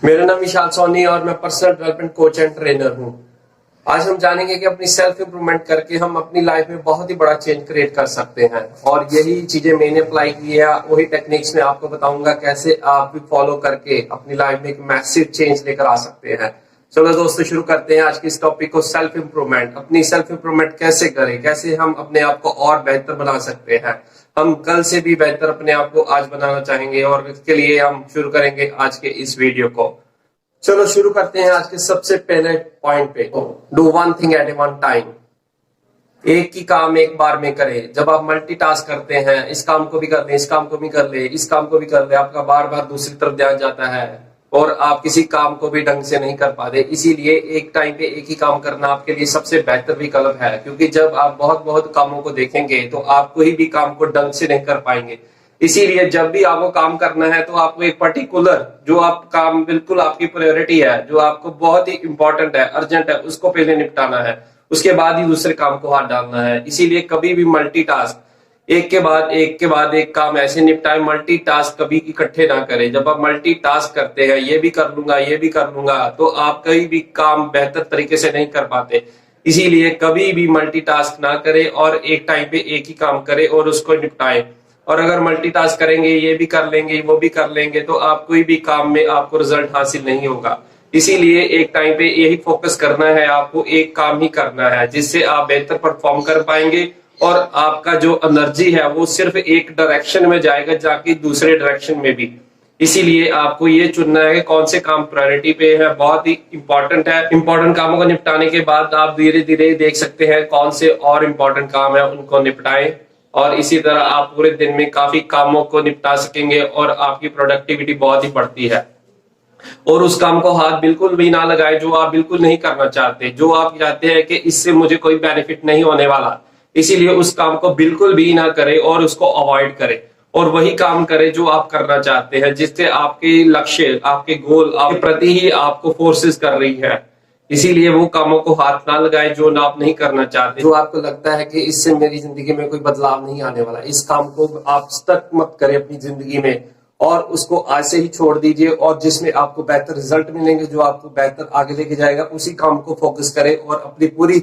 मेरा नाम विशाल सोनी और मैं personal development coach and trainer हूं। आज हम जानेंगे कि अपनी सेल्फ इंप्रूवमेंट करके हम अपनी लाइफ में बहुत ही बड़ा चेंज क्रिएट कर सकते हैं और यही चीजें मैंने अप्लाई की है। वही टेक्निक्स मैं आपको बताऊंगा कैसे आप भी फॉलो करके अपनी लाइफ में एक मैसिव चेंज लेकर आ सकते हैं। चलो दोस्तों, शुरू करते हैं आज की इस टॉपिक को। सेल्फ इंप्रूवमेंट, अपनी सेल्फ इंप्रूवमेंट कैसे करें, कैसे हम अपने आप को और बेहतर बना सकते हैं। हम कल से भी बेहतर अपने आप को आज बनाना चाहेंगे और इसके लिए हम शुरू करेंगे आज के इस वीडियो को। चलो शुरू करते हैं आज के सबसे पहले पॉइंट पे। Do one thing at A one time. एक ही काम एक बार में करें। जब आप मल्टीटास्क करते हैं, इस काम को भी कर ले, इस काम को भी कर ले, इस काम को भी कर ले, आपका बार बार दूसरी तरफ ध्यान जाता है और आप किसी काम को भी ढंग से नहीं कर पाते। इसीलिए एक टाइम पे एक ही काम करना आपके लिए सबसे बेहतर विकल्प है, क्योंकि जब आप बहुत बहुत कामों को देखेंगे तो आप कोई भी काम को ढंग से नहीं कर पाएंगे। इसीलिए जब भी आपको काम करना है तो आपको एक पर्टिकुलर जो आप काम बिल्कुल आपकी प्रायोरिटी है, जो आपको बहुत ही इंपॉर्टेंट है, अर्जेंट है, उसको पहले निपटाना है, उसके बाद ही दूसरे काम को हाथ डालना है। इसीलिए कभी भी मल्टीटास्क एक के बाद एक काम ऐसे निपटाए, मल्टीटास्क कभी इकट्ठे ना करें। जब आप मल्टीटास्क करते हैं, ये भी कर लूंगा, तो आप कहीं भी काम बेहतर तरीके से नहीं कर पाते। इसीलिए कभी भी मल्टीटास्क ना करें और एक टाइम पे एक ही काम करें और उसको निपटाएं। और अगर मल्टीटास्क करेंगे, ये भी कर लेंगे, वो भी कर लेंगे, तो आप कोई भी काम में आपको रिजल्ट हासिल नहीं होगा। इसीलिए एक टाइम पे यही फोकस करना है, आपको एक काम ही करना है जिससे आप बेहतर परफॉर्म कर पाएंगे और आपका जो एनर्जी है वो सिर्फ एक डायरेक्शन में जाएगा, जाके दूसरे डायरेक्शन में भी। इसीलिए आपको ये चुनना है कि कौन से काम प्रायोरिटी पे है, बहुत ही इंपॉर्टेंट है। इंपॉर्टेंट कामों को निपटाने के बाद आप धीरे धीरे देख सकते हैं कौन से और इंपॉर्टेंट काम है, उनको निपटाएं और इसी तरह आप पूरे दिन में काफी कामों को निपटा सकेंगे और आपकी प्रोडक्टिविटी बहुत ही बढ़ती है। और उस काम को हाथ बिल्कुल भी ना लगाए जो आप बिल्कुल नहीं करना चाहते, जो आप चाहते हैं कि इससे मुझे कोई बेनिफिट नहीं होने वाला। इसीलिए उस काम को बिल्कुल भी ना करें और उसको अवॉइड करें और वही काम करें जो आप करना चाहते हैं, जिससे आपके लक्ष्य, आपके गोल आपके प्रति ही आपको फोर्सेस कर रही है। इसीलिए वो कामों को हाथ ना लगाए जो ना आप नहीं करना चाहते, जो आपको लगता है कि इससे मेरी जिंदगी में कोई बदलाव नहीं आने वाला। इस काम को आप स्टक मत करें अपनी जिंदगी में और उसको आज से ही छोड़ दीजिए और जिसमें आपको बेहतर रिजल्ट मिलेंगे, जो आपको बेहतर आगे लेके जाएगा, उसी काम को फोकस करें और अपनी पूरी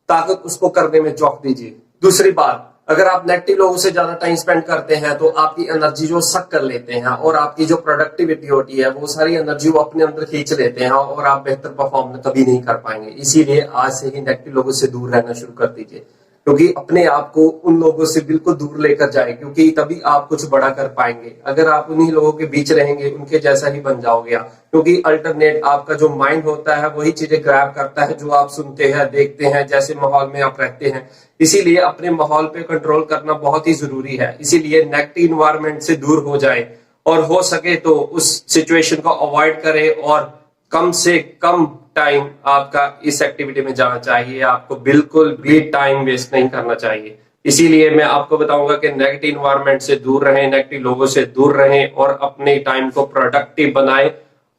ताकत उसको करने में झोंक दीजिए। दूसरी बात, अगर आप नेगेटिव लोगों से ज्यादा टाइम स्पेंड करते हैं तो आपकी एनर्जी जो सक कर लेते हैं और आपकी जो प्रोडक्टिविटी होती है वो सारी एनर्जी वो अपने अंदर खींच लेते हैं और आप बेहतर परफॉर्म कभी नहीं कर पाएंगे। इसीलिए आज से ही नेगेटिव लोगों से दूर रहना शुरू कर दीजिए, क्योंकि अपने आप को उन लोगों से बिल्कुल दूर लेकर जाए, क्योंकि तभी आप कुछ बड़ा कर पाएंगे। अगर आप उन्हीं लोगों के बीच रहेंगे, उनके जैसा ही बन जाओगे आप, क्योंकि अल्टरनेट आपका जो माइंड होता है वही चीजें ग्रैब करता है जो आप सुनते हैं, देखते हैं, जैसे माहौल में आप रहते हैं। इसीलिए अपने माहौल पे कंट्रोल करना बहुत ही जरूरी है। इसीलिए नेगेटिव इन्वायरमेंट से दूर हो जाए और हो सके तो उस सिचुएशन को अवॉइड करें और कम से कम टाइम आपका इस एक्टिविटी में जाना चाहिए। आपको बिल्कुल भी टाइम वेस्ट नहीं करना चाहिए। इसीलिए मैं आपको बताऊंगा कि नेगेटिव इन्वायरमेंट से दूर रहें, नेगेटिव लोगों से दूर रहें और अपने टाइम को प्रोडक्टिव बनाएं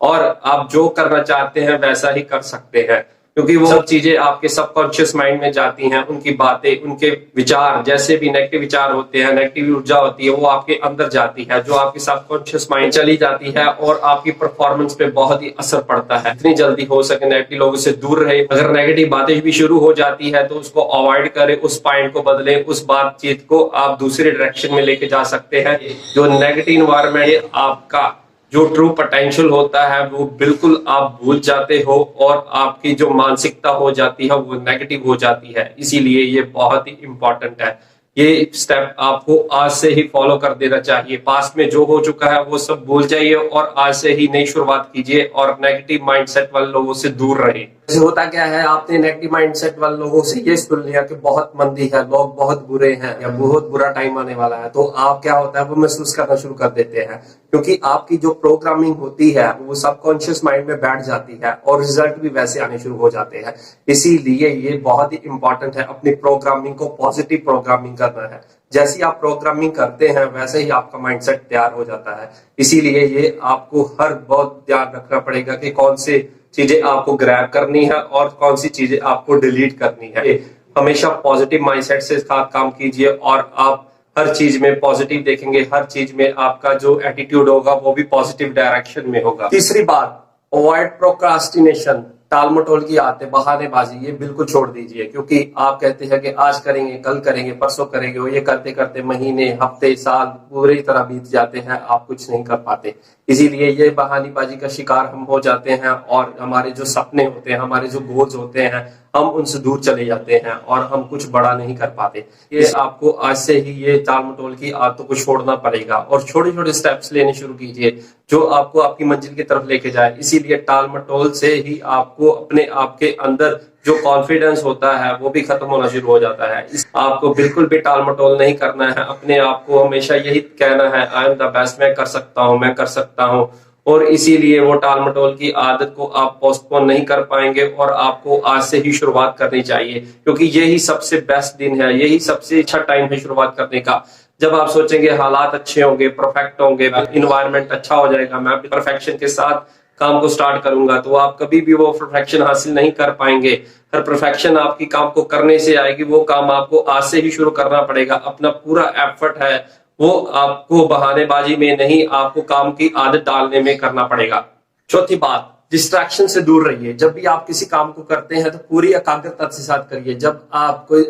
और आप जो करना चाहते हैं वैसा ही कर सकते हैं, क्योंकि वो सब चीजें आपके सबकॉन्शियस माइंड में जाती हैं। उनकी बातें, उनके विचार, जैसे भी नेगेटिव विचार होते हैं, नेगेटिव ऊर्जा होती है, वो आपके अंदर जाती है, जो आपके सबकॉन्शियस माइंड चली जाती है और आपकी परफॉर्मेंस पे बहुत ही असर पड़ता है। जितनी जल्दी हो सके नेगेटिव लोगों से दूर रहे। अगर नेगेटिव बातें भी शुरू हो जाती है तो उसको अवॉइड करें, उस पॉइंट को बदलें, उस बातचीत को आप दूसरे डायरेक्शन में लेके जा सकते हैं। जो नेगेटिव इन्वायरमेंट आपका जो ट्रू पोटेंशियल होता है वो बिल्कुल आप भूल जाते हो और आपकी जो मानसिकता हो जाती है वो नेगेटिव हो जाती है। इसीलिए ये बहुत ही इंपॉर्टेंट है। ये स्टेप आपको आज से ही फॉलो कर देना चाहिए। पास्ट में जो हो चुका है वो सब भूल जाइए और आज से ही नई शुरुआत कीजिए और नेगेटिव माइंडसेट वाले लोगों से दूर रहिए। होता क्या है, आपने नेगेटिव माइंडसेट वाले लोगों से ये सुन लिया कि बहुत मंदी है, लोग बहुत बुरे हैं या बहुत बुरा टाइम आने वाला है, तो आप क्या होता है वो महसूस करना शुरू कर देते हैं, क्योंकि आपकी जो प्रोग्रामिंग होती है वो सबकॉन्शियस माइंड में बैठ जाती है और रिजल्ट भी वैसे आने शुरू हो जाते हैं। इसीलिए ये बहुत ही इंपॉर्टेंट है, अपनी प्रोग्रामिंग को पॉजिटिव प्रोग्रामिंग करना है। जैसी आप प्रोग्रामिंग करते हैं वैसे ही आपका माइंडसेट तैयार हो जाता है। इसीलिए ये आपको हर बहुत ध्यान रखना पड़ेगा कि कौन से चीजें आपको ग्रैब करनी है और कौन सी चीजें आपको डिलीट करनी है। हमेशा पॉजिटिव माइंडसेट से साथ काम कीजिए और आप हर चीज में पॉजिटिव देखेंगे, हर चीज में आपका जो एटीट्यूड होगा वो भी पॉजिटिव डायरेक्शन में होगा। तीसरी बात, अवॉइड प्रोक्रास्टिनेशन, टाल मटोल की आदतें, बहानेबाजी, ये बिल्कुल छोड़ दीजिए। क्योंकि आप कहते हैं कि आज करेंगे, कल करेंगे, परसों करेंगे, और ये करते करते महीने, हफ्ते, साल पूरी तरह बीत जाते हैं, आप कुछ नहीं कर पाते। इसीलिए ये बहानेबाजी का शिकार हम हो जाते हैं और हमारे जो सपने होते हैं, हमारे जो गोल्स होते हैं, हम उनसे दूर चले जाते हैं और हम कुछ बड़ा नहीं कर पाते। ये आपको आज से ही ये टाल मटोल की आदतों को छोड़ना पड़ेगा और छोटे छोटे स्टेप्स लेने शुरू कीजिए जो आपको आपकी मंजिल की तरफ लेके जाए। इसीलिए टाल मटोल से ही आपको अपने आप के अंदर जो कॉन्फिडेंस होता है वो भी खत्म होना शुरू हो जाता है। आपको बिल्कुल भी टाल मटोल नहीं करना है, अपने आप को हमेशा यही कहना है, आई एम द बेस्ट, मैं कर सकता हूँ, मैं कर सकता हूँ। और इसीलिए वो टाल मटोल की आदत को आप पोस्टपोन नहीं कर पाएंगे और आपको आज से ही शुरुआत करनी चाहिए, क्योंकि यही सबसे बेस्ट दिन है, यही सबसे अच्छा टाइम है शुरुआत करने का। जब आप सोचेंगे हालात अच्छे होंगे, परफेक्ट होंगे, इन्वायरमेंट अच्छा हो जाएगा, मैं परफेक्शन के साथ काम को स्टार्ट करूंगा, तो आप कभी भी वो परफेक्शन हासिल नहीं कर पाएंगे। हर परफेक्शन आपकी काम को करने से आएगी, वो काम आपको आज से ही शुरू करना पड़ेगा। अपना पूरा एफर्ट है वो आपको बहानेबाजी में नहीं, आपको काम की आदत डालने में करना पड़ेगा। चौथी बात, डिस्ट्रैक्शन से दूर रहिए। जब भी आप किसी काम को करते हैं तो पूरी एकाग्रता के साथ करिए। जब आप कोई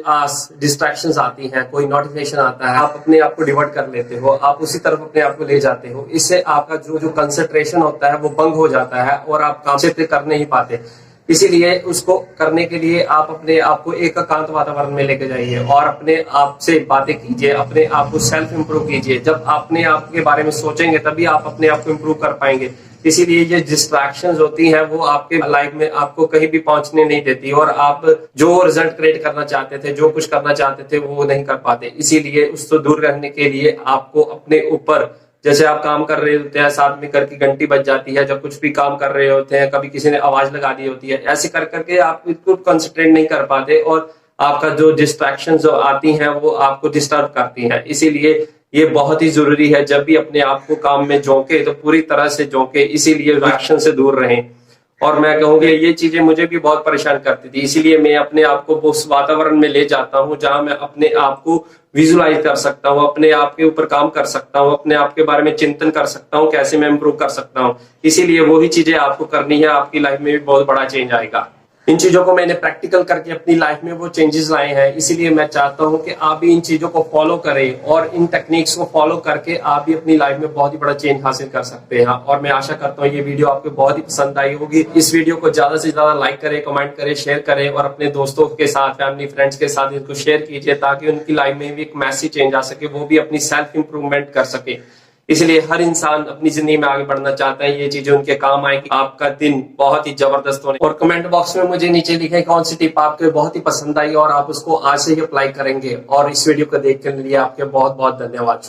डिस्ट्रैक्शंस आती हैं, कोई नोटिफिकेशन आता है, आप अपने आप को डिवर्ट कर लेते हो, आप उसी तरफ अपने आप को ले जाते हो। इससे आपका जो कंसंट्रेशन होता है वो भंग हो जाता है और आप काम से कर नहीं पाते। इसीलिए उसको करने के लिए आप अपने आप को एक एकांत वातावरण में लेके जाइए और अपने आप से बातें कीजिए, अपने आप को सेल्फ इंप्रूव कीजिए। जब अपने आप के बारे में सोचेंगे तभी आप अपने आप को इंप्रूव कर पाएंगे। इसीलिए ये डिस्ट्रैक्शंस होती हैं वो आपके लाइफ में आपको कहीं भी पहुंचने नहीं देती और आप जो रिजल्ट क्रिएट करना चाहते थे, जो कुछ करना चाहते थे, वो नहीं कर पाते। इसीलिए उससे दूर रहने के लिए आपको अपने ऊपर, जैसे आप काम कर रहे होते हैं, साथ में करके घंटी बज जाती है, जब कुछ भी काम कर रहे होते हैं, कभी किसी ने आवाज लगा दी होती है, ऐसे कर करके आप बिल्कुल कंसंट्रेट नहीं कर पाते और आपका जो डिस्ट्रैक्शन जो आती हैं वो आपको डिस्टर्ब करती हैं। इसीलिए ये बहुत ही जरूरी है, जब भी अपने आप को काम में झोंके तो पूरी तरह से झोंके, इसीलिए डिस्ट्रैक्शन से दूर रहें। और मैं कहूँगी ये चीजें मुझे भी बहुत परेशान करती थी, इसीलिए मैं अपने आप को उस वातावरण में ले जाता हूँ जहां मैं अपने आप को विजुलाइज कर सकता हूँ, अपने आप के ऊपर काम कर सकता हूँ, अपने आप के बारे में चिंतन कर सकता हूँ, कैसे मैं इंप्रूव कर सकता हूँ। इसीलिए वही चीजें आपको करनी है, आपकी लाइफ में भी बहुत बड़ा चेंज आएगा। इन चीजों को मैंने प्रैक्टिकल करके अपनी लाइफ में वो चेंजेस लाए हैं। इसीलिए मैं चाहता हूं कि आप भी इन चीजों को फॉलो करें और इन टेक्निक्स को फॉलो करके आप भी अपनी लाइफ में बहुत ही बड़ा चेंज हासिल कर सकते हैं। और मैं आशा करता हूं ये वीडियो आपको बहुत ही पसंद आई होगी। इस वीडियो को ज्यादा से ज्यादा लाइक करें, कमेंट करें, शेयर करें और अपने दोस्तों के साथ, फैमिली, फ्रेंड्स के साथ इसको शेयर कीजिए ताकि उनकी लाइफ में भी एक मैसेज चेंज आ सके, वो भी अपनी सेल्फ इंप्रूवमेंट कर सके। इसलिए हर इंसान अपनी जिंदगी में आगे बढ़ना चाहता है, ये चीजें उनके काम आएगी, आपका दिन बहुत ही जबरदस्त होने। और कमेंट बॉक्स में मुझे नीचे लिखें कौन सी टिप आपको बहुत ही पसंद आई और आप उसको आज से ही अप्लाई करेंगे। और इस वीडियो को देखने के लिए आपके बहुत बहुत धन्यवाद।